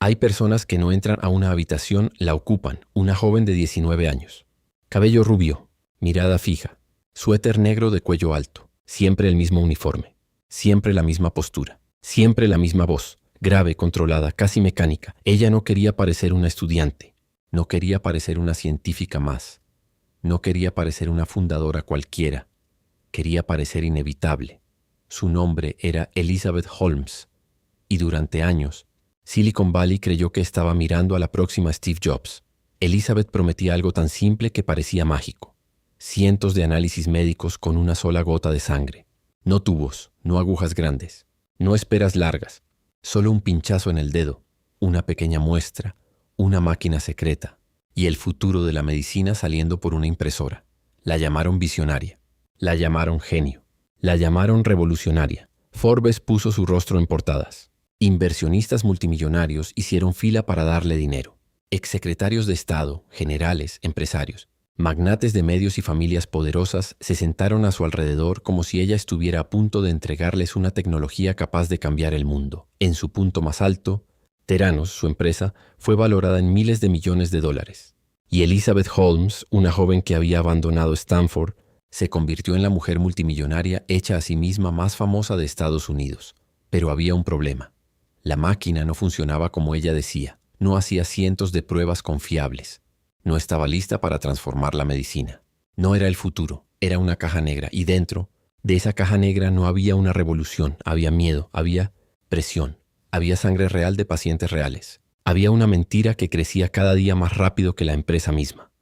Hay personas que no entran a una habitación, la ocupan, una joven de 19 años. Cabello rubio, mirada fija, suéter negro de cuello alto, siempre el mismo uniforme, siempre la misma postura, siempre la misma voz, grave, controlada, casi mecánica. Ella no quería parecer una estudiante, no quería parecer una científica más, no quería parecer una fundadora cualquiera, quería parecer inevitable. Su nombre era Elizabeth Holmes, y durante años, Silicon Valley creyó que estaba mirando a la próxima Steve Jobs. Elizabeth prometía algo tan simple que parecía mágico. Cientos de análisis médicos con una sola gota de sangre. No tubos, no agujas grandes, no esperas largas, solo un pinchazo en el dedo, una pequeña muestra, una máquina secreta, y el futuro de la medicina saliendo por una impresora. La llamaron visionaria, la llamaron genio, la llamaron revolucionaria. Forbes puso su rostro en portadas. Inversionistas multimillonarios hicieron fila para darle dinero. Exsecretarios de Estado, generales, empresarios, magnates de medios y familias poderosas se sentaron a su alrededor como si ella estuviera a punto de entregarles una tecnología capaz de cambiar el mundo. En su punto más alto, Theranos, su empresa, fue valorada en miles de millones de dólares. Y Elizabeth Holmes, una joven que había abandonado Stanford, se convirtió en la mujer multimillonaria hecha a sí misma más famosa de Estados Unidos. Pero había un problema. La máquina no funcionaba como ella decía, no hacía cientos de pruebas confiables, no estaba lista para transformar la medicina. No era el futuro, era una caja negra, y dentro de esa caja negra no había una revolución, había miedo, había presión, había sangre real de pacientes reales, había una mentira que crecía cada día más rápido que la empresa misma.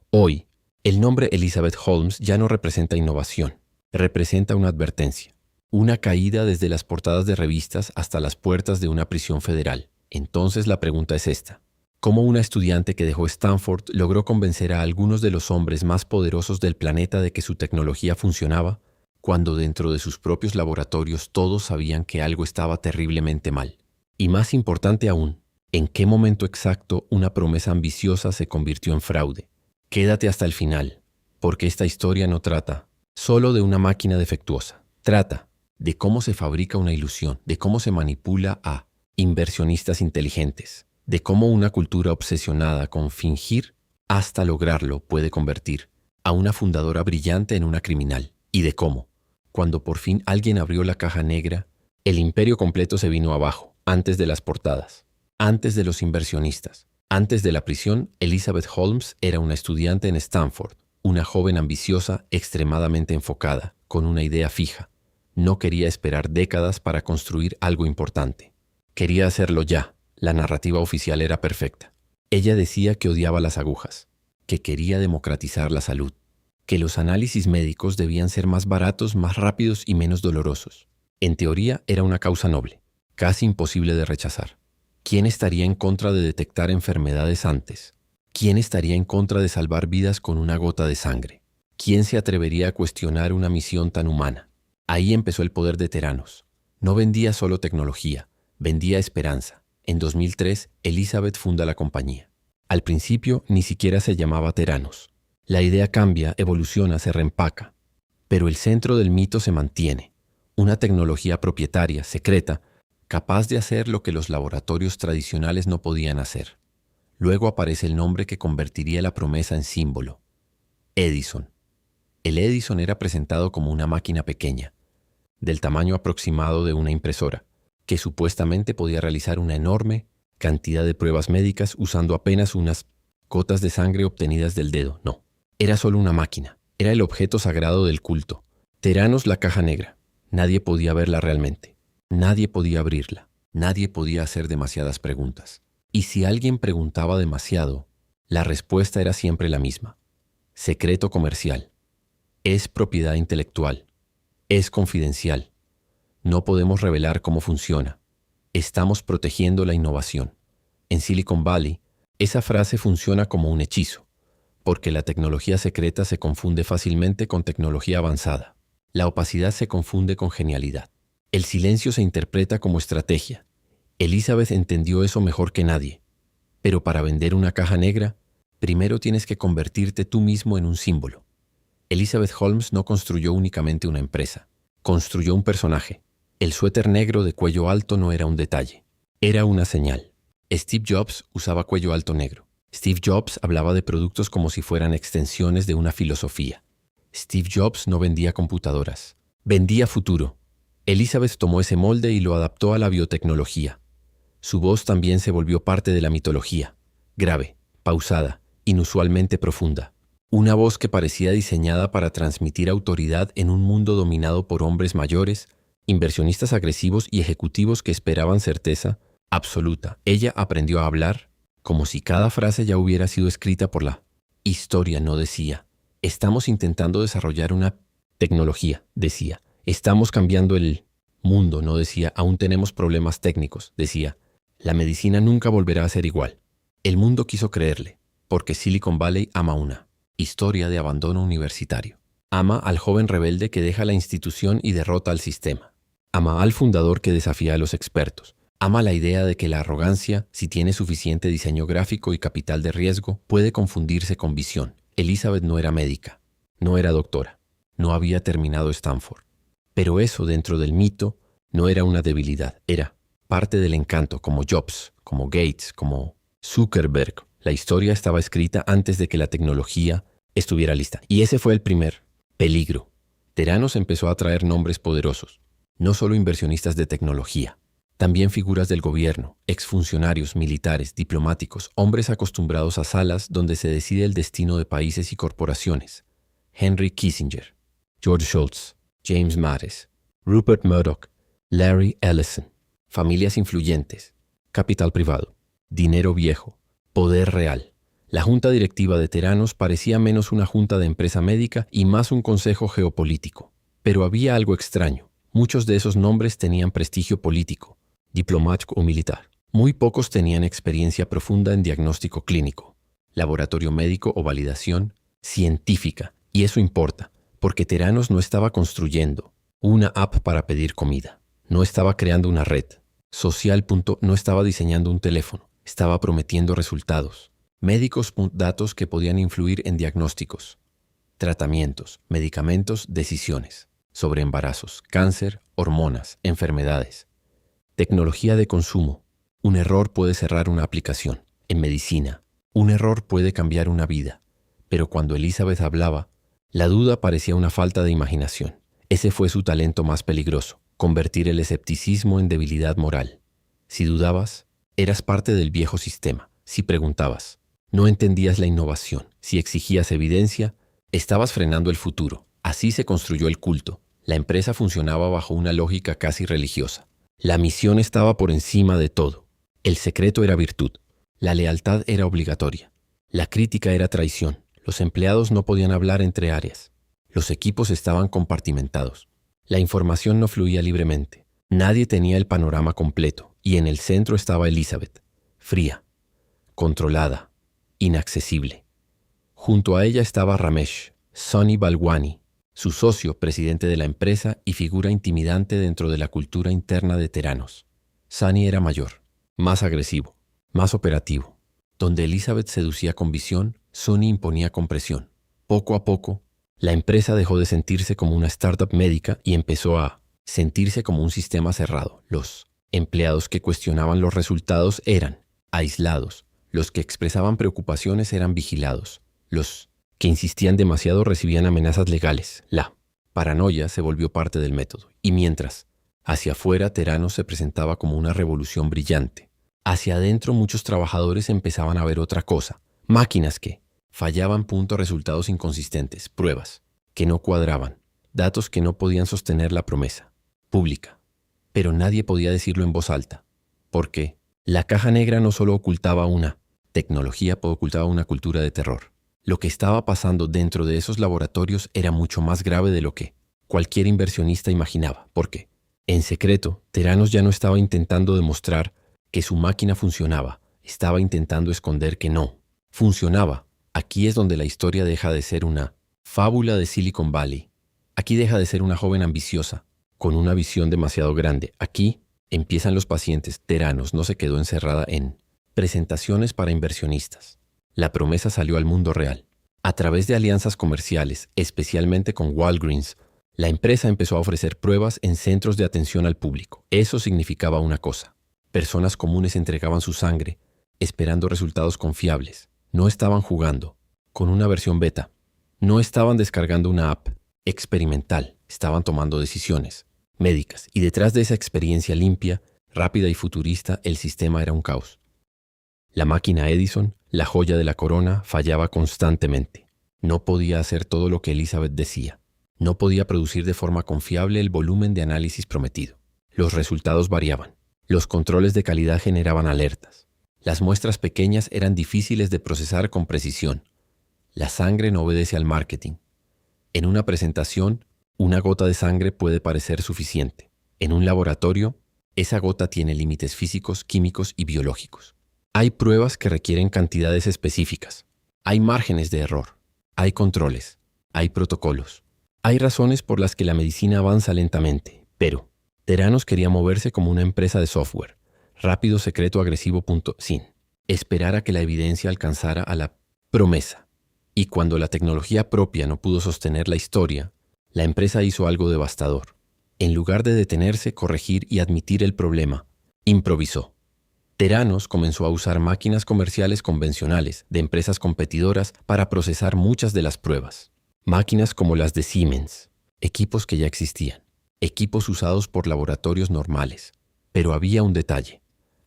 Hoy, el nombre Elizabeth Holmes ya no representa innovación, representa una advertencia. Una caída desde las portadas de revistas hasta las puertas de una prisión federal. Entonces la pregunta es esta. ¿Cómo una estudiante que dejó Stanford logró convencer a algunos de los hombres más poderosos del planeta de que su tecnología funcionaba, cuando dentro de sus propios laboratorios todos sabían que algo estaba terriblemente mal? Y más importante aún, ¿en qué momento exacto una promesa ambiciosa se convirtió en fraude? Quédate hasta el final, porque esta historia no trata solo de una máquina defectuosa. Trata de cómo se fabrica una ilusión, de cómo se manipula a inversionistas inteligentes, de cómo una cultura obsesionada con fingir hasta lograrlo puede convertir a una fundadora brillante en una criminal, y de cómo, cuando por fin alguien abrió la caja negra, el imperio completo se vino abajo, antes de las portadas, antes de los inversionistas, antes de la prisión. Elizabeth Holmes era una estudiante en Stanford, una joven ambiciosa, extremadamente enfocada, con una idea fija. No quería esperar décadas para construir algo importante. Quería hacerlo ya. La narrativa oficial era perfecta. Ella decía que odiaba las agujas, que quería democratizar la salud, que los análisis médicos debían ser más baratos, más rápidos y menos dolorosos. En teoría era una causa noble, casi imposible de rechazar. ¿Quién estaría en contra de detectar enfermedades antes? ¿Quién estaría en contra de salvar vidas con una gota de sangre? ¿Quién se atrevería a cuestionar una misión tan humana? Ahí empezó el poder de Theranos. No vendía solo tecnología, vendía esperanza. En 2003, Elizabeth funda la compañía. Al principio, ni siquiera se llamaba Theranos. La idea cambia, evoluciona, se reempaca. Pero el centro del mito se mantiene. Una tecnología propietaria, secreta, capaz de hacer lo que los laboratorios tradicionales no podían hacer. Luego aparece el nombre que convertiría la promesa en símbolo: Edison. El Edison era presentado como una máquina pequeña, del tamaño aproximado de una impresora, que supuestamente podía realizar una enorme cantidad de pruebas médicas usando apenas unas gotas de sangre obtenidas del dedo. No, era solo una máquina, era el objeto sagrado del culto. Theranos, la caja negra. Nadie podía verla realmente, nadie podía abrirla, nadie podía hacer demasiadas preguntas. Y si alguien preguntaba demasiado, la respuesta era siempre la misma: secreto comercial, es propiedad intelectual, es confidencial. No podemos revelar cómo funciona. Estamos protegiendo la innovación. En Silicon Valley, esa frase funciona como un hechizo, porque la tecnología secreta se confunde fácilmente con tecnología avanzada. La opacidad se confunde con genialidad. El silencio se interpreta como estrategia. Elizabeth entendió eso mejor que nadie. Pero para vender una caja negra, primero tienes que convertirte tú mismo en un símbolo. Elizabeth Holmes no construyó únicamente una empresa, construyó un personaje. El suéter negro de cuello alto no era un detalle, era una señal. Steve Jobs usaba cuello alto negro. Steve Jobs hablaba de productos como si fueran extensiones de una filosofía. Steve Jobs no vendía computadoras, vendía futuro. Elizabeth tomó ese molde y lo adaptó a la biotecnología. Su voz también se volvió parte de la mitología, grave, pausada, inusualmente profunda. Una voz que parecía diseñada para transmitir autoridad en un mundo dominado por hombres mayores, inversionistas agresivos y ejecutivos que esperaban certeza absoluta. Ella aprendió a hablar como si cada frase ya hubiera sido escrita por la historia, no decía. Estamos intentando desarrollar una tecnología, decía. Estamos cambiando el mundo, no decía. Aún tenemos problemas técnicos, decía. La medicina nunca volverá a ser igual. El mundo quiso creerle, porque Silicon Valley ama una historia de abandono universitario. Ama al joven rebelde que deja la institución y derrota al sistema. Ama al fundador que desafía a los expertos. Ama la idea de que la arrogancia, si tiene suficiente diseño gráfico y capital de riesgo, puede confundirse con visión. Elizabeth no era médica, no era doctora, no había terminado Stanford. Pero eso, dentro del mito, no era una debilidad, era parte del encanto, como Jobs, como Gates, como Zuckerberg. La historia estaba escrita antes de que la tecnología estuviera lista. Y ese fue el primer peligro. Theranos empezó a atraer nombres poderosos, no solo inversionistas de tecnología, también figuras del gobierno, exfuncionarios, militares, diplomáticos, hombres acostumbrados a salas donde se decide el destino de países y corporaciones. Henry Kissinger, George Shultz, James Mattis, Rupert Murdoch, Larry Ellison. Familias influyentes, capital privado, dinero viejo, poder real. La junta directiva de Theranos parecía menos una junta de empresa médica y más un consejo geopolítico. Pero había algo extraño. Muchos de esos nombres tenían prestigio político, diplomático o militar. Muy pocos tenían experiencia profunda en diagnóstico clínico, laboratorio médico o validación científica. Y eso importa, porque Theranos no estaba construyendo una app para pedir comida. No estaba creando una red social. No estaba diseñando un teléfono. Estaba prometiendo resultados. Médicos. Datos que podían influir en diagnósticos, tratamientos, medicamentos, decisiones sobre embarazos, cáncer, hormonas, enfermedades. Tecnología de consumo. Un error puede cerrar una aplicación. En medicina, un error puede cambiar una vida. Pero cuando Elizabeth hablaba, la duda parecía una falta de imaginación. Ese fue su talento más peligroso, convertir el escepticismo en debilidad moral. Si dudabas, eras parte del viejo sistema. Si preguntabas, no entendías la innovación. Si exigías evidencia, estabas frenando el futuro. Así se construyó el culto. La empresa funcionaba bajo una lógica casi religiosa. La misión estaba por encima de todo. El secreto era virtud. La lealtad era obligatoria. La crítica era traición. Los empleados no podían hablar entre áreas. Los equipos estaban compartimentados. La información no fluía libremente. Nadie tenía el panorama completo. Y en el centro estaba Elizabeth, fría, controlada, inaccesible. Junto a ella estaba Ramesh, Sonny Balwani, su socio, presidente de la empresa y figura intimidante dentro de la cultura interna de Theranos. Sonny era mayor, más agresivo, más operativo. Donde Elizabeth seducía con visión, Sonny imponía con presión. Poco a poco, la empresa dejó de sentirse como una startup médica y empezó a sentirse como un sistema cerrado. Los empleados que cuestionaban los resultados eran aislados. Los que expresaban preocupaciones eran vigilados. Los que insistían demasiado recibían amenazas legales. La paranoia se volvió parte del método. Y mientras, hacia afuera, Theranos se presentaba como una revolución brillante. Hacia adentro, muchos trabajadores empezaban a ver otra cosa. Máquinas que fallaban. Resultados inconsistentes. Pruebas que no cuadraban. Datos que no podían sostener la promesa pública. Pero nadie podía decirlo en voz alta. Porque la caja negra no solo ocultaba una tecnología, ocultaba una cultura de terror. Lo que estaba pasando dentro de esos laboratorios era mucho más grave de lo que cualquier inversionista imaginaba. Porque, en secreto, Theranos ya no estaba intentando demostrar que su máquina funcionaba. Estaba intentando esconder que no funcionaba. Aquí es donde la historia deja de ser una fábula de Silicon Valley. Aquí deja de ser una joven ambiciosa, con una visión demasiado grande. Aquí empiezan los pacientes. Theranos no se quedó encerrada en presentaciones para inversionistas. La promesa salió al mundo real. A través de alianzas comerciales, especialmente con Walgreens, la empresa empezó a ofrecer pruebas en centros de atención al público. Eso significaba una cosa: Personas comunes entregaban su sangre, esperando resultados confiables. No estaban jugando con una versión beta. No estaban descargando una app experimental. Estaban tomando decisiones médicas. Y detrás de esa experiencia limpia, rápida y futurista, el sistema era un caos. La máquina Edison, la joya de la corona, fallaba constantemente. No podía hacer todo lo que Elizabeth decía. No podía producir de forma confiable el volumen de análisis prometido. Los resultados variaban. Los controles de calidad generaban alertas. Las muestras pequeñas eran difíciles de procesar con precisión. La sangre no obedece al marketing. En una presentación, una gota de sangre puede parecer suficiente. En un laboratorio, esa gota tiene límites físicos, químicos y biológicos. Hay pruebas que requieren cantidades específicas. Hay márgenes de error. Hay controles. Hay protocolos. Hay razones por las que la medicina avanza lentamente, pero Theranos quería moverse como una empresa de software, rápido, secreto, agresivo, sin esperar a que la evidencia alcanzara a la promesa. Y cuando la tecnología propia no pudo sostener la historia, la empresa hizo algo devastador. En lugar de detenerse, corregir y admitir el problema, improvisó. Theranos comenzó a usar máquinas comerciales convencionales de empresas competidoras para procesar muchas de las pruebas. Máquinas como las de Siemens, equipos que ya existían, equipos usados por laboratorios normales. Pero había un detalle.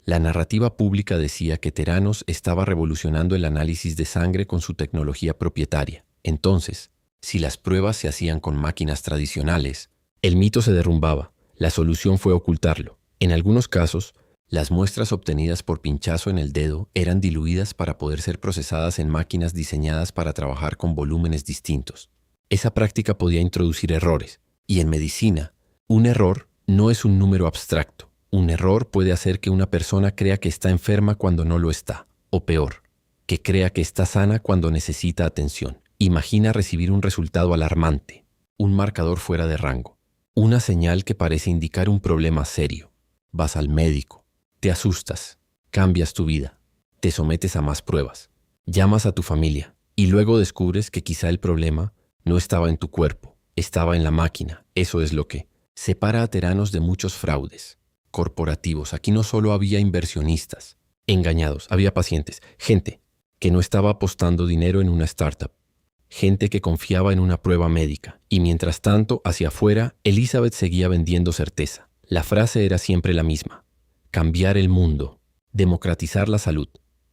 La narrativa pública decía que Theranos estaba revolucionando el análisis de sangre con su tecnología propietaria. Entonces, si las pruebas se hacían con máquinas tradicionales, el mito se derrumbaba. La solución fue ocultarlo. En algunos casos, las muestras obtenidas por pinchazo en el dedo eran diluidas para poder ser procesadas en máquinas diseñadas para trabajar con volúmenes distintos. Esa práctica podía introducir errores. Y en medicina, un error no es un número abstracto. Un error puede hacer que una persona crea que está enferma cuando no lo está. O peor, que crea que está sana cuando necesita atención. Imagina recibir un resultado alarmante, un marcador fuera de rango, una señal que parece indicar un problema serio. Vas al médico. Te asustas, cambias tu vida, te sometes a más pruebas, llamas a tu familia y luego descubres que quizá el problema no estaba en tu cuerpo, estaba en la máquina. Eso es lo que separa a Theranos de muchos fraudes corporativos. Aquí no solo había inversionistas engañados, había pacientes, gente que no estaba apostando dinero en una startup, gente que confiaba en una prueba médica. Y mientras tanto, hacia afuera, Elizabeth seguía vendiendo certeza. La frase era siempre la misma. Cambiar el mundo, democratizar la salud,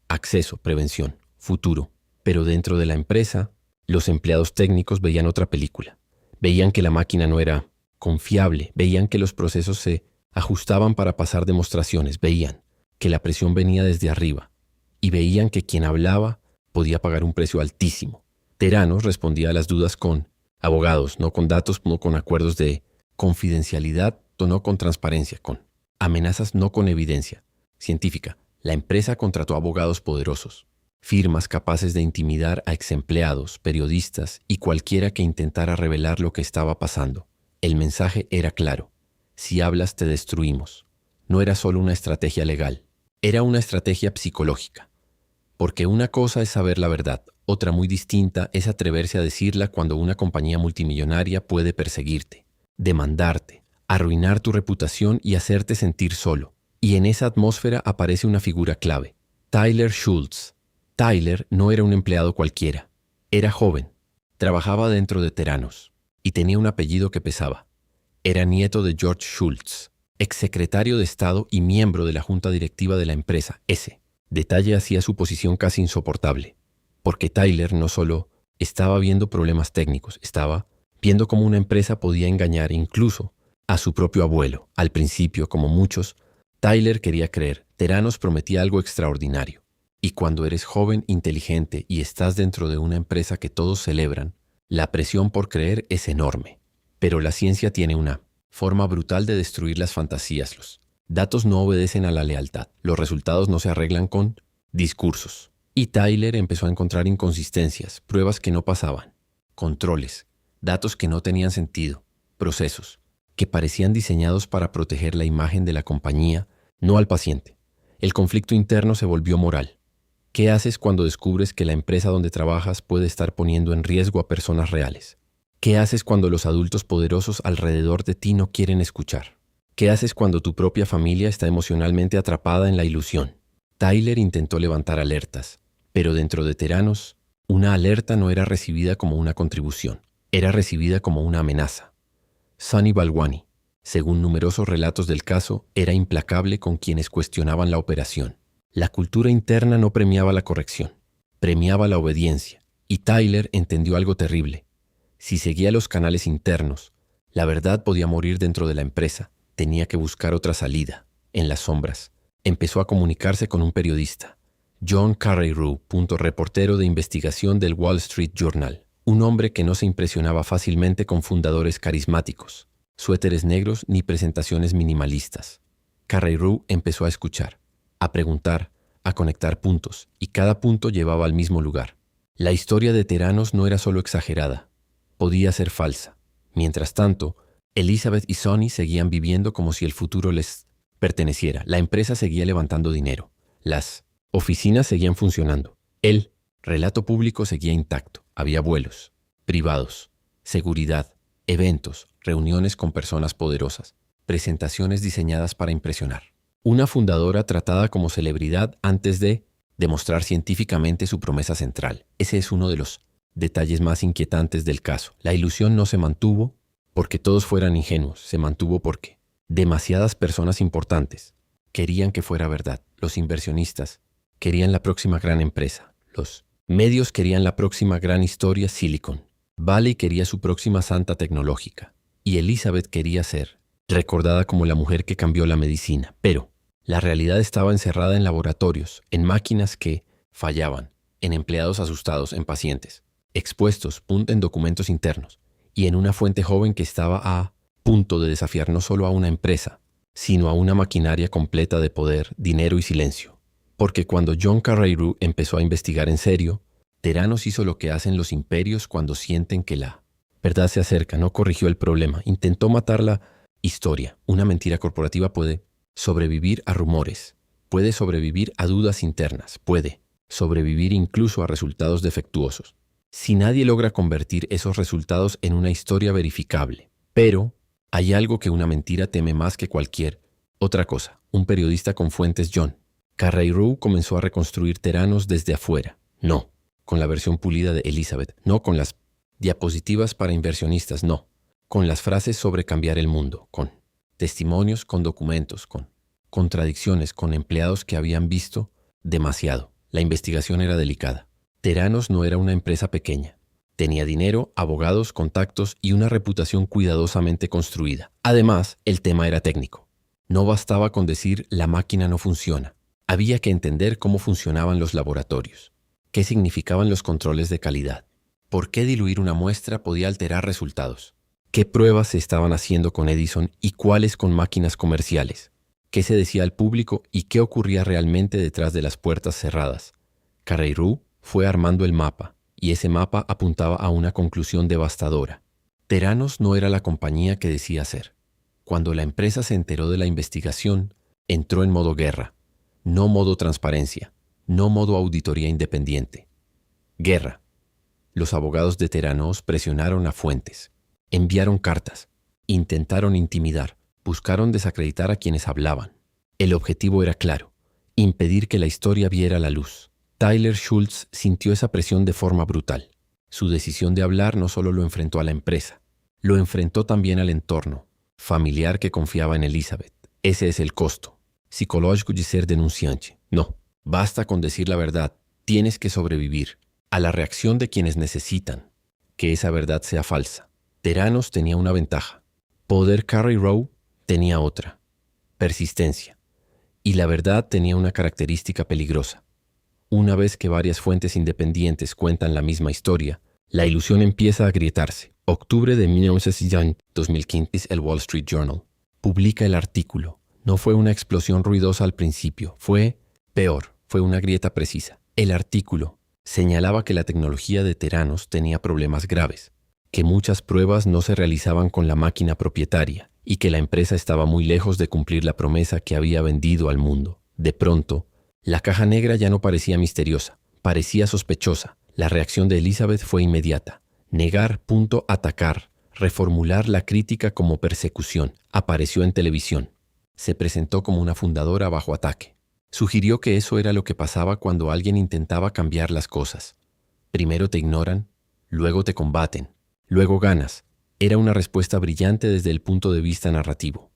acceso, prevención, futuro. Pero dentro de la empresa, los empleados técnicos veían otra película. Veían que la máquina no era confiable, veían que los procesos se ajustaban para pasar demostraciones, veían que la presión venía desde arriba y veían que quien hablaba podía pagar un precio altísimo. Theranos respondía a las dudas con abogados, no con datos, no con acuerdos de confidencialidad, no con transparencia, con amenazas, no con evidencia científica. La empresa contrató abogados poderosos, firmas capaces de intimidar a exempleados, periodistas y cualquiera que intentara revelar lo que estaba pasando. El mensaje era claro. Si hablas, te destruimos. No era solo una estrategia legal, era una estrategia psicológica. Porque una cosa es saber la verdad, otra muy distinta es atreverse a decirla cuando una compañía multimillonaria puede perseguirte, demandarte, arruinar tu reputación y hacerte sentir solo. Y en esa atmósfera aparece una figura clave, Tyler Schultz. Tyler no era un empleado cualquiera. Era joven, trabajaba dentro de Theranos y tenía un apellido que pesaba. Era nieto de George Shultz, exsecretario de Estado y miembro de la junta directiva de la empresa. Ese detalle hacía su posición casi insoportable, porque Tyler no solo estaba viendo problemas técnicos, estaba viendo cómo una empresa podía engañar incluso a su propio abuelo. Al principio, como muchos, Tyler quería creer. Theranos prometía algo extraordinario. Y cuando eres joven, inteligente y estás dentro de una empresa que todos celebran, la presión por creer es enorme. Pero la ciencia tiene una forma brutal de destruir las fantasías. Los datos no obedecen a la lealtad. Los resultados no se arreglan con discursos. Y Tyler empezó a encontrar inconsistencias, pruebas que no pasaban, controles, datos que no tenían sentido, procesos que parecían diseñados para proteger la imagen de la compañía, no al paciente. El conflicto interno se volvió moral. ¿Qué haces cuando descubres que la empresa donde trabajas puede estar poniendo en riesgo a personas reales? ¿Qué haces cuando los adultos poderosos alrededor de ti no quieren escuchar? ¿Qué haces cuando tu propia familia está emocionalmente atrapada en la ilusión? Tyler intentó levantar alertas, pero dentro de Theranos, una alerta no era recibida como una contribución, era recibida como una amenaza. Sunny Balwani, según numerosos relatos del caso, era implacable con quienes cuestionaban la operación. La cultura interna no premiaba la corrección, premiaba la obediencia, y Tyler entendió algo terrible. Si seguía los canales internos, la verdad podía morir dentro de la empresa. Tenía que buscar otra salida, en las sombras. Empezó a comunicarse con un periodista, John Carreyrou, reportero de investigación del Wall Street Journal, un hombre que no se impresionaba fácilmente con fundadores carismáticos, suéteres negros ni presentaciones minimalistas. Carreyrou empezó a escuchar, a preguntar, a conectar puntos, y cada punto llevaba al mismo lugar. La historia de Theranos no era solo exagerada, podía ser falsa. Mientras tanto, Elizabeth y Sonny seguían viviendo como si el futuro les perteneciera. La empresa seguía levantando dinero. Las oficinas seguían funcionando. El relato público seguía intacto. Había vuelos privados, seguridad, eventos, reuniones con personas poderosas, presentaciones diseñadas para impresionar. Una fundadora tratada como celebridad antes de demostrar científicamente su promesa central. Ese es uno de los detalles más inquietantes del caso. La ilusión no se mantuvo porque todos fueran ingenuos, se mantuvo porque demasiadas personas importantes querían que fuera verdad. Los inversionistas querían la próxima gran empresa. Los medios querían la próxima gran historia Silicon. Valley quería su próxima santa tecnológica. Y Elizabeth quería ser recordada como la mujer que cambió la medicina. Pero la realidad estaba encerrada en laboratorios, en máquinas que fallaban, en empleados asustados, en pacientes, expuestos, en documentos internos, y en una fuente joven que estaba a punto de desafiar no solo a una empresa, sino a una maquinaria completa de poder, dinero y silencio. Porque cuando John Carreyrou empezó a investigar en serio, Theranos hizo lo que hacen los imperios cuando sienten que la verdad se acerca. No corrigió el problema, intentó matar la historia. Una mentira corporativa puede sobrevivir a rumores, puede sobrevivir a dudas internas, puede sobrevivir incluso a resultados defectuosos, si nadie logra convertir esos resultados en una historia verificable. Pero hay algo que una mentira teme más que cualquier otra cosa. Un periodista con fuentes, John Carreyrou, comenzó a reconstruir Theranos desde afuera. No con la versión pulida de Elizabeth, no con las diapositivas para inversionistas, no con las frases sobre cambiar el mundo, con testimonios, con documentos, con contradicciones, con empleados que habían visto demasiado. La investigación era delicada. Theranos no era una empresa pequeña. Tenía dinero, abogados, contactos y una reputación cuidadosamente construida. Además, el tema era técnico. No bastaba con decir la máquina no funciona. Había que entender cómo funcionaban los laboratorios, qué significaban los controles de calidad, por qué diluir una muestra podía alterar resultados, qué pruebas se estaban haciendo con Edison y cuáles con máquinas comerciales, qué se decía al público y qué ocurría realmente detrás de las puertas cerradas. Carreyrou fue armando el mapa, y ese mapa apuntaba a una conclusión devastadora. Theranos no era la compañía que decía ser. Cuando la empresa se enteró de la investigación, entró en modo guerra, no modo transparencia, no modo auditoría independiente. Guerra. Los abogados de Theranos presionaron a fuentes, enviaron cartas, intentaron intimidar, buscaron desacreditar a quienes hablaban. El objetivo era claro, impedir que la historia viera la luz. Tyler Schultz sintió esa presión de forma brutal. Su decisión de hablar no solo lo enfrentó a la empresa, lo enfrentó también al entorno familiar que confiaba en Elizabeth. Ese es el costo psicológico de ser denunciante. No, basta con decir la verdad. Tienes que sobrevivir a la reacción de quienes necesitan que esa verdad sea falsa. Theranos tenía una ventaja. Poder Carreyrou tenía otra. Persistencia. Y la verdad tenía una característica peligrosa. Una vez que varias fuentes independientes cuentan la misma historia, la ilusión empieza a agrietarse. Octubre de 2015, el Wall Street Journal publica el artículo. No fue una explosión ruidosa al principio, fue peor, fue una grieta precisa. El artículo señalaba que la tecnología de Theranos tenía problemas graves, que muchas pruebas no se realizaban con la máquina propietaria y que la empresa estaba muy lejos de cumplir la promesa que había vendido al mundo. De pronto, la caja negra ya no parecía misteriosa, parecía sospechosa. La reacción de Elizabeth fue inmediata. Negar, atacar, reformular la crítica como persecución. Apareció en televisión. Se presentó como una fundadora bajo ataque. Sugirió que eso era lo que pasaba cuando alguien intentaba cambiar las cosas. Primero te ignoran, luego te combaten, luego ganas. Era una respuesta brillante desde el punto de vista narrativo,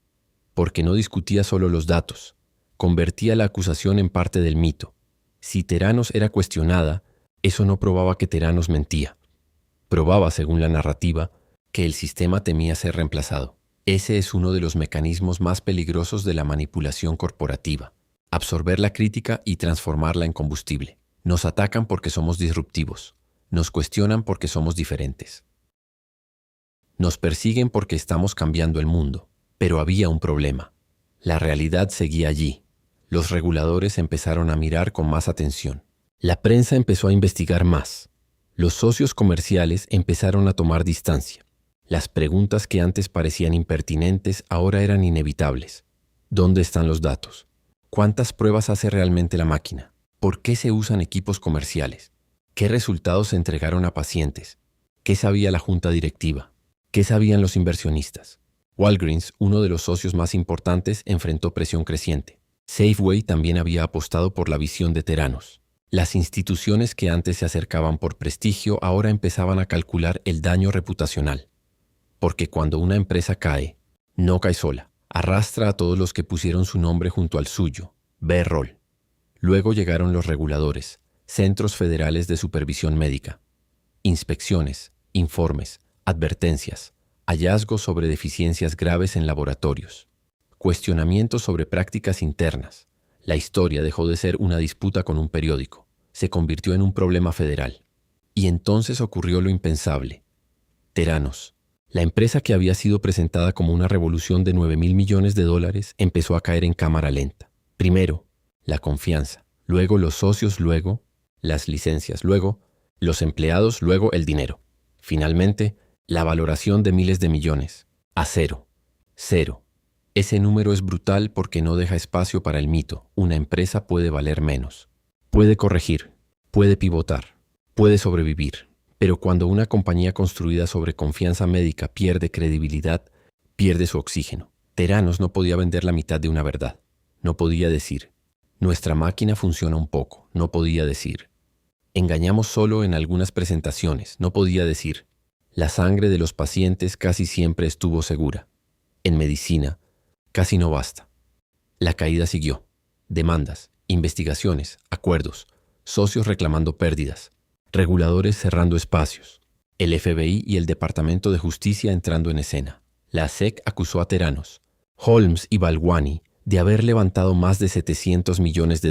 porque no discutía solo los datos, convertía la acusación en parte del mito. Si Theranos era cuestionada, eso no probaba que Theranos mentía. Probaba, según la narrativa, que el sistema temía ser reemplazado. Ese es uno de los mecanismos más peligrosos de la manipulación corporativa. Absorber la crítica y transformarla en combustible. Nos atacan porque somos disruptivos. Nos cuestionan porque somos diferentes. Nos persiguen porque estamos cambiando el mundo. Pero había un problema. La realidad seguía allí. Los reguladores empezaron a mirar con más atención. La prensa empezó a investigar más. Los socios comerciales empezaron a tomar distancia. Las preguntas que antes parecían impertinentes ahora eran inevitables. ¿Dónde están los datos? ¿Cuántas pruebas hace realmente la máquina? ¿Por qué se usan equipos comerciales? ¿Qué resultados se entregaron a pacientes? ¿Qué sabía la junta directiva? ¿Qué sabían los inversionistas? Walgreens, uno de los socios más importantes, enfrentó presión creciente. Safeway también había apostado por la visión de Theranos. Las instituciones que antes se acercaban por prestigio ahora empezaban a calcular el daño reputacional. Porque cuando una empresa cae, no cae sola. Arrastra a todos los que pusieron su nombre junto al suyo. B-Roll. Luego llegaron los reguladores, centros federales de supervisión médica. Inspecciones, informes, advertencias, hallazgos sobre deficiencias graves en laboratorios, cuestionamientos sobre prácticas internas. La historia dejó de ser una disputa con un periódico, se convirtió en un problema federal. Y entonces ocurrió lo impensable. Theranos, la empresa que había sido presentada como una revolución de $9,000 millones, empezó a caer en cámara lenta. Primero, la confianza, luego los socios, luego las licencias, luego los empleados, luego el dinero. Finalmente, la valoración de miles de millones. A cero. Cero. Ese número es brutal porque no deja espacio para el mito. Una empresa puede valer menos. Puede corregir, puede pivotar, puede sobrevivir. Pero cuando una compañía construida sobre confianza médica pierde credibilidad, pierde su oxígeno. Theranos no podía vender la mitad de una verdad. No podía decir, nuestra máquina funciona un poco. No podía decir, engañamos solo en algunas presentaciones. No podía decir, la sangre de los pacientes casi siempre estuvo segura. En medicina, casi no basta. La caída siguió. Demandas, investigaciones, acuerdos, socios reclamando pérdidas, reguladores cerrando espacios, el FBI y el Departamento de Justicia entrando en escena. La SEC acusó a Theranos, Holmes y Balwani de haber levantado más de $700 millones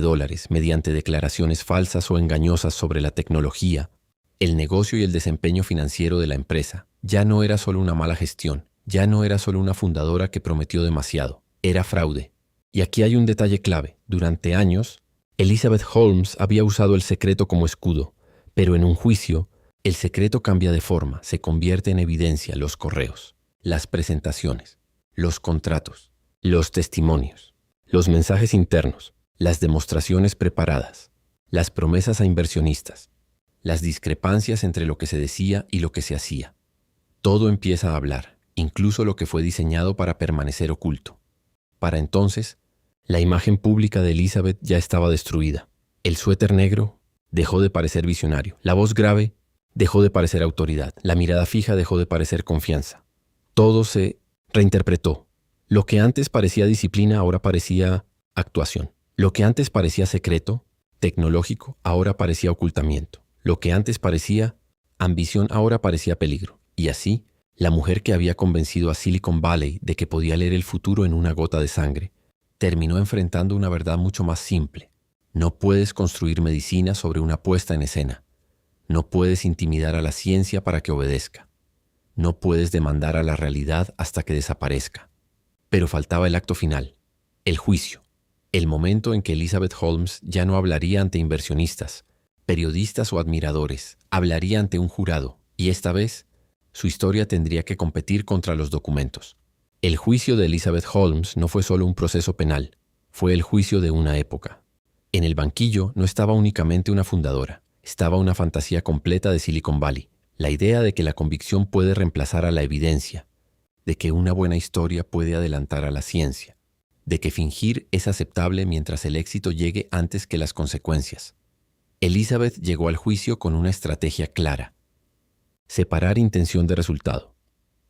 mediante declaraciones falsas o engañosas sobre la tecnología, el negocio y el desempeño financiero de la empresa. Ya no era solo una mala gestión, ya no era solo una fundadora que prometió demasiado, era fraude. Y aquí hay un detalle clave. Durante años, Elizabeth Holmes había usado el secreto como escudo, pero en un juicio, el secreto cambia de forma, se convierte en evidencia: los correos, las presentaciones, los contratos, los testimonios, los mensajes internos, las demostraciones preparadas, las promesas a inversionistas, las discrepancias entre lo que se decía y lo que se hacía. Todo empieza a hablar, incluso lo que fue diseñado para permanecer oculto. Para entonces, la imagen pública de Elizabeth ya estaba destruida. El suéter negro dejó de parecer visionario. La voz grave dejó de parecer autoridad. La mirada fija dejó de parecer confianza. Todo se reinterpretó. Lo que antes parecía disciplina ahora parecía actuación. Lo que antes parecía secreto, tecnológico, ahora parecía ocultamiento. Lo que antes parecía ambición ahora parecía peligro. Y así, la mujer que había convencido a Silicon Valley de que podía leer el futuro en una gota de sangre, terminó enfrentando una verdad mucho más simple. No puedes construir medicina sobre una puesta en escena. No puedes intimidar a la ciencia para que obedezca. No puedes demandar a la realidad hasta que desaparezca. Pero faltaba el acto final, el juicio, el momento en que Elizabeth Holmes ya no hablaría ante inversionistas, periodistas o admiradores, hablaría ante un jurado, y esta vez su historia tendría que competir contra los documentos. El juicio de Elizabeth Holmes no fue solo un proceso penal, fue el juicio de una época. En el banquillo no estaba únicamente una fundadora, estaba una fantasía completa de Silicon Valley, La idea de que la convicción puede reemplazar a la evidencia, de que una buena historia puede adelantar a la ciencia, de que fingir es aceptable mientras el éxito llegue antes que las consecuencias. Elizabeth llegó al juicio con una estrategia clara: separar intención de resultado.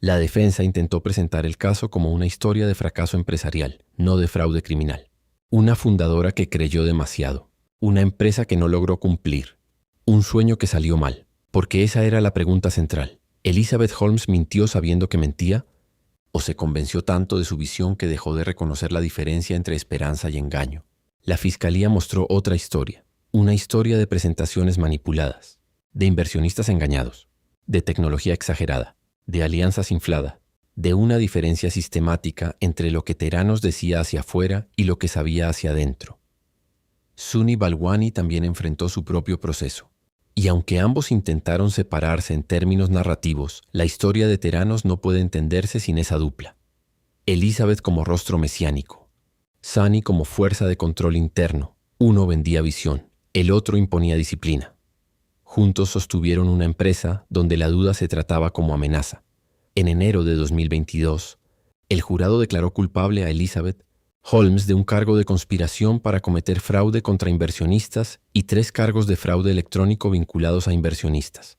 La defensa intentó presentar el caso como una historia de fracaso empresarial, no de fraude criminal. Una fundadora que creyó demasiado, una empresa que no logró cumplir, un sueño que salió mal, porque esa era la pregunta central. ¿Elizabeth Holmes mintió sabiendo que mentía? ¿O se convenció tanto de su visión que dejó de reconocer la diferencia entre esperanza y engaño? La fiscalía mostró otra historia, una historia de presentaciones manipuladas, de inversionistas engañados, de tecnología exagerada, de alianzas infladas, de una diferencia sistemática entre lo que Theranos decía hacia afuera y lo que sabía hacia adentro. Sunny Balwani también enfrentó su propio proceso. Y aunque ambos intentaron separarse en términos narrativos, la historia de Theranos no puede entenderse sin esa dupla. Elizabeth como rostro mesiánico, Sunny como fuerza de control interno. Uno vendía visión, el otro imponía disciplina. Juntos sostuvieron una empresa donde la duda se trataba como amenaza. En enero de 2022, el jurado declaró culpable a Elizabeth Holmes de un cargo de conspiración para cometer fraude contra inversionistas y 3 cargos de fraude electrónico vinculados a inversionistas.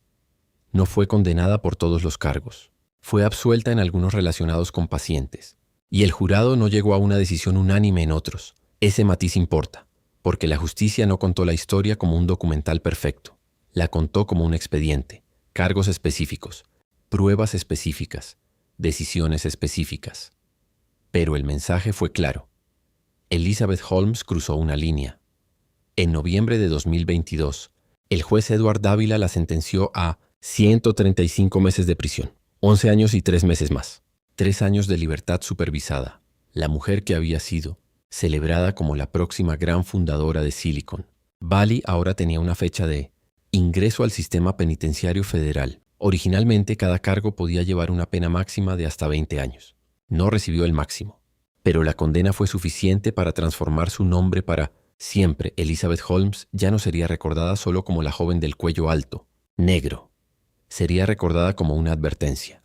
No fue condenada por todos los cargos. Fue absuelta en algunos relacionados con pacientes. Y el jurado no llegó a una decisión unánime en otros. Ese matiz importa, porque la justicia no contó la historia como un documental perfecto. La contó como un expediente, cargos específicos, pruebas específicas, decisiones específicas. Pero el mensaje fue claro. Elizabeth Holmes cruzó una línea. En noviembre de 2022, el juez Edward Dávila la sentenció a 135 meses de prisión, 11 años y 3 meses más, 3 años de libertad supervisada. La mujer que había sido celebrada como la próxima gran fundadora de Silicon Valley ahora tenía una fecha de ingreso al sistema penitenciario federal. Originalmente, cada cargo podía llevar una pena máxima de hasta 20 años. No recibió el máximo, pero la condena fue suficiente para transformar su nombre para siempre. Elizabeth Holmes ya no sería recordada solo como la joven del cuello alto, negro. Sería recordada como una advertencia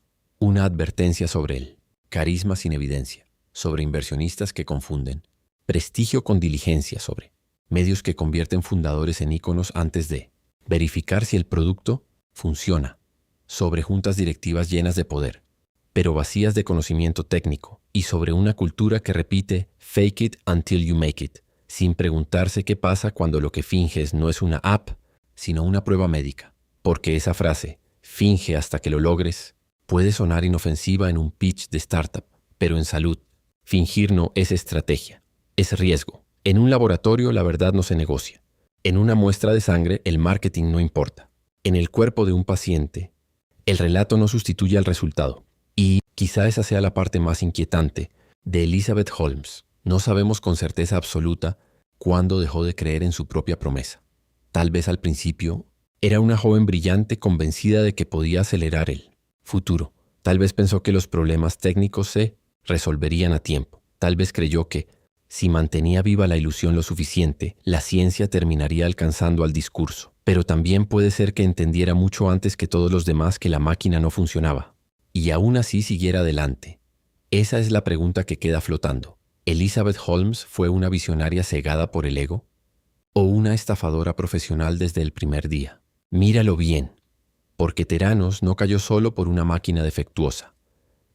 sobre él, carisma sin evidencia, sobre inversionistas que confunden, prestigio con diligencia, sobre medios que convierten fundadores en íconos antes de verificar si el producto funciona, sobre juntas directivas llenas de poder, pero vacías de conocimiento técnico, y sobre una cultura que repite «fake it until you make it», sin preguntarse qué pasa cuando lo que finges no es una app, sino una prueba médica. Porque esa frase, «finge hasta que lo logres», puede sonar inofensiva en un pitch de startup, pero en salud, fingir no es estrategia, es riesgo. En un laboratorio la verdad no se negocia. En una muestra de sangre el marketing no importa. En el cuerpo de un paciente, el relato no sustituye al resultado. Y quizá esa sea la parte más inquietante de Elizabeth Holmes. No sabemos con certeza absoluta cuándo dejó de creer en su propia promesa. Tal vez al principio era una joven brillante convencida de que podía acelerar el futuro. Tal vez pensó que los problemas técnicos se resolverían a tiempo. Tal vez creyó que, si mantenía viva la ilusión lo suficiente, la ciencia terminaría alcanzando al discurso. Pero también puede ser que entendiera mucho antes que todos los demás que la máquina no funcionaba. Y aún así siguiera adelante. Esa es la pregunta que queda flotando. ¿Elizabeth Holmes fue una visionaria cegada por el ego? ¿O una estafadora profesional desde el primer día? Míralo bien, porque Theranos no cayó solo por una máquina defectuosa.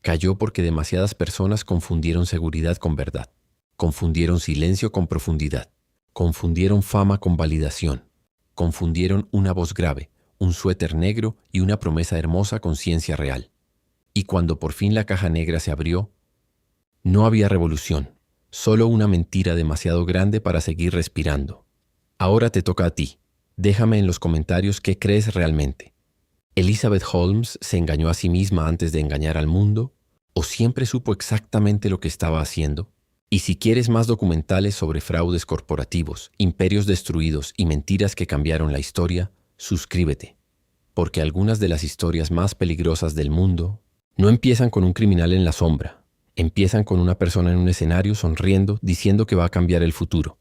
Cayó porque demasiadas personas confundieron seguridad con verdad. Confundieron silencio con profundidad. Confundieron fama con validación. Confundieron una voz grave, un suéter negro y una promesa hermosa con ciencia real. Y cuando por fin la caja negra se abrió, no había revolución, solo una mentira demasiado grande para seguir respirando. Ahora te toca a ti. Déjame en los comentarios qué crees realmente. ¿Elizabeth Holmes se engañó a sí misma antes de engañar al mundo? ¿O siempre supo exactamente lo que estaba haciendo? Y si quieres más documentales sobre fraudes corporativos, imperios destruidos y mentiras que cambiaron la historia, suscríbete. Porque algunas de las historias más peligrosas del mundo no empiezan con un criminal en la sombra. Empiezan con una persona en un escenario sonriendo, diciendo que va a cambiar el futuro.